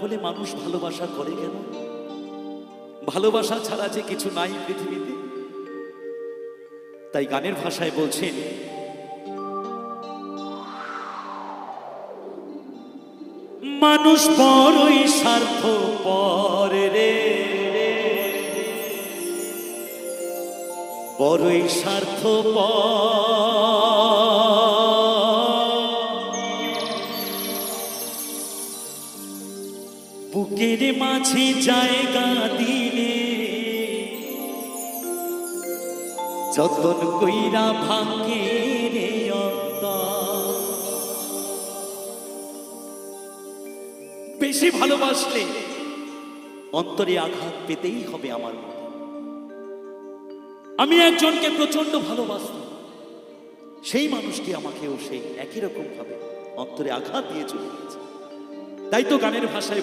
তাহলে মানুষ ভালোবাসা করে কেন? ভালোবাসা ছাড়া যে কিছু নাই পৃথিবীতে। তাই গানের ভাষায় বলছেন, মানুষ বড়ই স্বার্থপর রে, বড়ই স্বার্থপর, বুকের মাঝে জায়গা দিলে যতন কইরা ভাঙে রে অন্তর। বেশি ভালোবাসলে অন্তরে আঘাত পেতেই হবে। আমার মনে আমি একজনকে প্রচন্ড ভালোবাসতাম, সেই মানুষটি আমাকেও সেই একই রকম ভাবে অন্তরে আঘাত দিয়ে চলে গেছে। তাই তো গানের ভাষায়